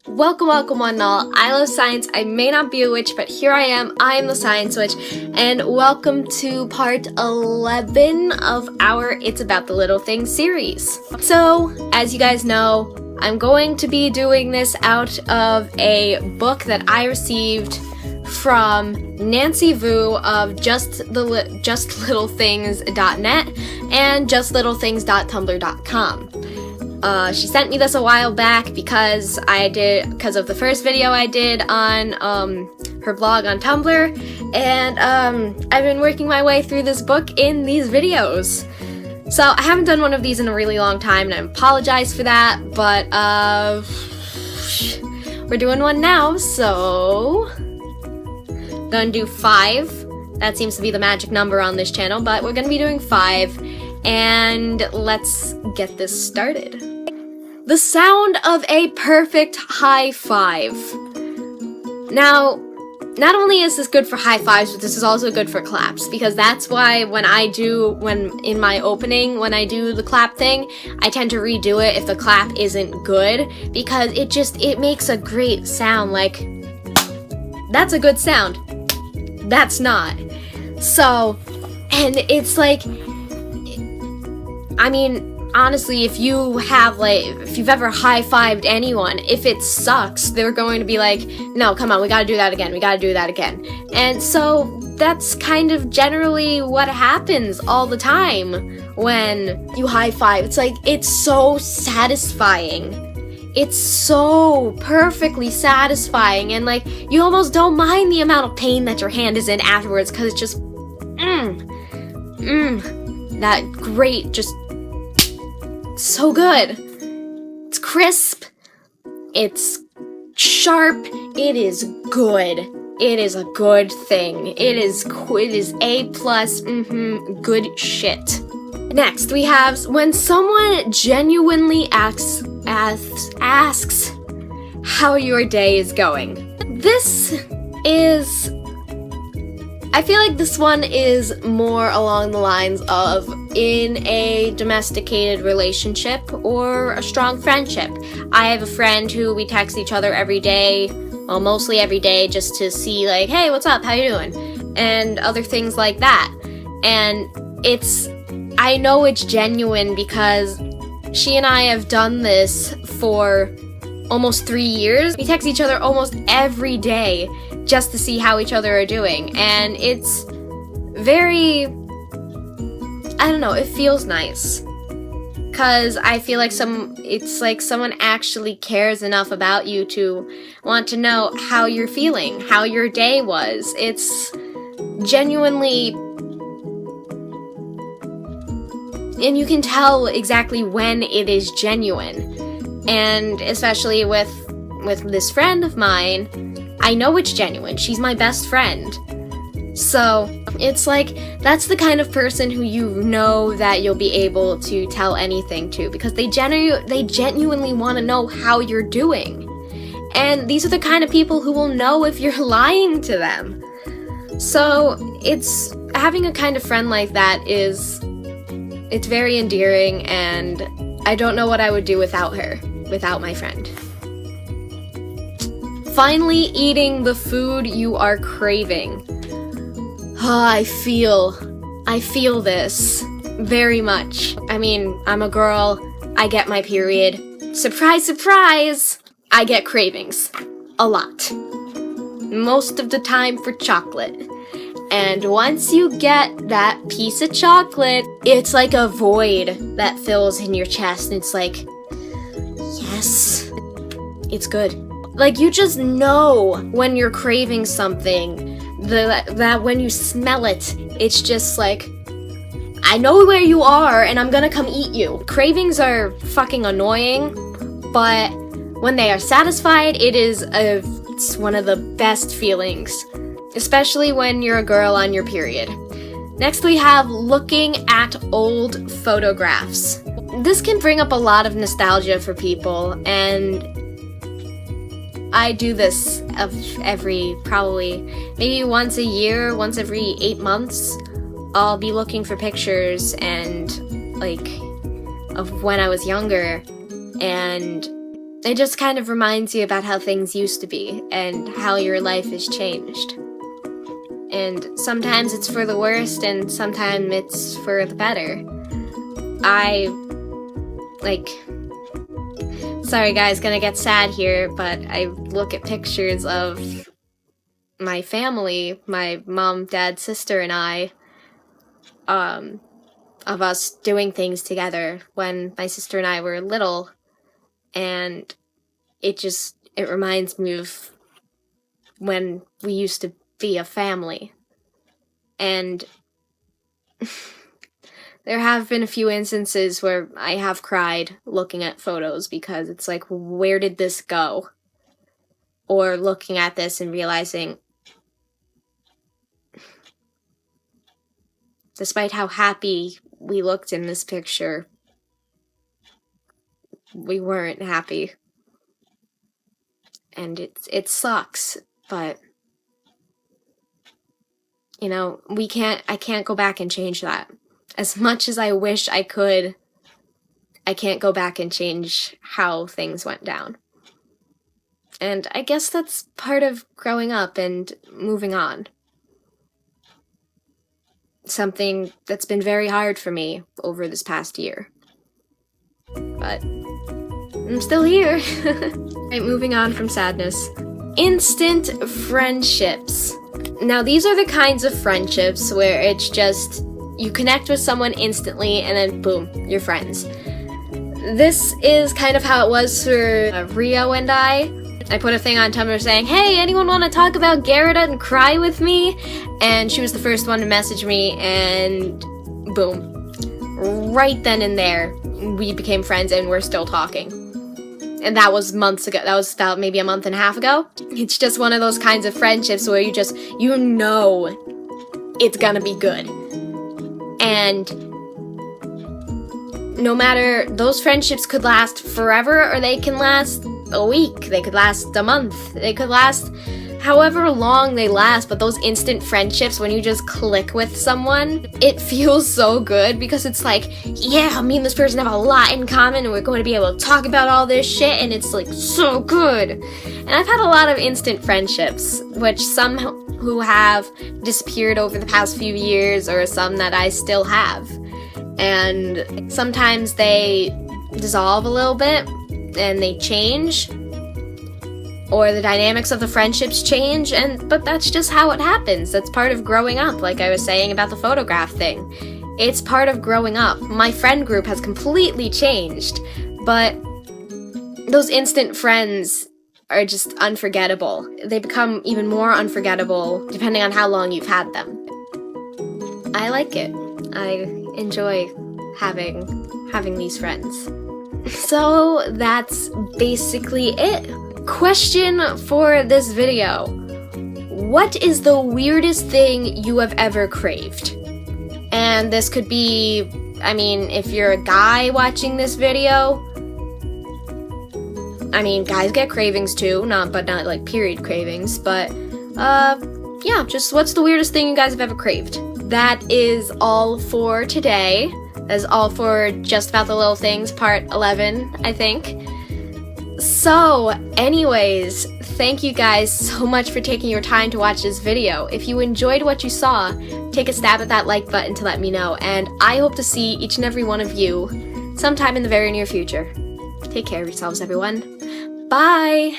Welcome one and all. I love science. I may not be a witch, but here I am. I am the Science Witch, and welcome to part 11 of our It's About the Little Things series. So, as you guys know, I'm going to be doing this out of a book that I received from Nancy Vu of justlittlethings.net and justlittlethings.tumblr.com. She sent me this a while back because of the first video I did on her blog on Tumblr, and I've been working my way through this book in these videos. So I haven't done one of these in a really long time, and I apologize for that, but we're doing one now, so gonna do 5. That seems to be the magic number on this channel, but we're gonna be doing 5, and let's get this started. The sound of a perfect high five. Now, not only is this good for high fives, but this is also good for claps, because that's why when I do the clap thing, I tend to redo it if the clap isn't good, because it makes a great sound. Like, that's a good sound. That's not. So, and it's like, I mean, honestly, if you've ever high-fived anyone, if it sucks, they're going to be like, no, come on, we gotta do that again. And so that's kind of generally what happens all the time when you high-five. It's like, it's so satisfying. It's so perfectly satisfying, and like, you almost don't mind the amount of pain that your hand is in afterwards, because it's just, that great, just so good. It's crisp, it's sharp, it is good. It is a good thing. It is A+, good shit. Next, we have when someone genuinely asks how your day is going. I feel like this one is more along the lines of in a domesticated relationship or a strong friendship. I have a friend who we text each other every day, well, mostly every day, just to see like, hey, what's up, how you doing? And other things like that. And I know it's genuine because she and I have done this for almost 3 years. We text each other almost every day just to see how each other are doing, and it's very, I don't know, it feels nice, because I feel like it's like someone actually cares enough about you to want to know how you're feeling, how your day was. It's genuinely, and you can tell exactly when it is genuine, and especially with this friend of mine, I know it's genuine. She's my best friend. So, it's like, that's the kind of person who you know that you'll be able to tell anything to, because they genuinely want to know how you're doing. And these are the kind of people who will know if you're lying to them. So, it's having a kind of friend like that it's very endearing, and I don't know what I would do without her, without my friend. Finally eating the food you are craving. Oh, I feel this very much. I mean, I'm a girl, I get my period. Surprise, surprise! I get cravings. A lot. Most of the time for chocolate. And once you get that piece of chocolate, it's like a void that fills in your chest, and it's like, yes, it's good. Like, you just know when you're craving something, that when you smell it, it's just like, I know where you are, and I'm gonna come eat you. Cravings are fucking annoying, but when they are satisfied, it's one of the best feelings, especially when you're a girl on your period. Next, we have looking at old photographs. This can bring up a lot of nostalgia for people, and I do this probably maybe once a year, once every 8 months. I'll be looking for pictures of when I was younger, and it just kind of reminds you about how things used to be and how your life has changed. And sometimes it's for the worst and sometimes it's for the better. Sorry guys, gonna get sad here, but I look at pictures of my family, my mom, dad, sister, and I, of us doing things together when my sister and I were little, and it reminds me of when we used to be a family. And there have been a few instances where I have cried looking at photos because it's like, where did this go? Or looking at this and realizing, despite how happy we looked in this picture, we weren't happy. And it sucks, but you know, I can't go back and change that. As much as I wish I could, I can't go back and change how things went down. And I guess that's part of growing up and moving on. Something that's been very hard for me over this past year. But I'm still here. Right, moving on from sadness. Instant friendships. Now, these are the kinds of friendships where it's just, you connect with someone instantly and then boom, you're friends. This is kind of how it was for Rio and I. I put a thing on Tumblr saying, hey, anyone want to talk about Garrett and cry with me? And she was the first one to message me, and boom. Right then and there, we became friends and we're still talking. And that was months ago. That was about maybe a month and a half ago. It's just one of those kinds of friendships where you know it's gonna be good. And no matter, those friendships could last forever or they can last a week, they could last a month, they could last however long they last, but those instant friendships, when you just click with someone, it feels so good because it's like, yeah, me and this person have a lot in common and we're going to be able to talk about all this shit and it's like so good. And I've had a lot of instant friendships, which some who have disappeared over the past few years or some that I still have. And sometimes they dissolve a little bit and they change, or the dynamics of the friendships change, but that's just how it happens. That's part of growing up, like I was saying about the photograph thing. It's part of growing up. My friend group has completely changed, but those instant friends are just unforgettable. They become even more unforgettable depending on how long you've had them. I like it. I enjoy having these friends. So that's basically it. Question for this video. What is the weirdest thing you have ever craved? And this could be, I mean, if you're a guy watching this video, I mean, guys get cravings too, but not like period cravings, but yeah, just what's the weirdest thing you guys have ever craved? That is all for today. That is all for Just About the Little Things, part 11, I think. So, anyways, thank you guys so much for taking your time to watch this video. If you enjoyed what you saw, take a stab at that like button to let me know, and I hope to see each and every one of you sometime in the very near future. Take care of yourselves, everyone. Bye!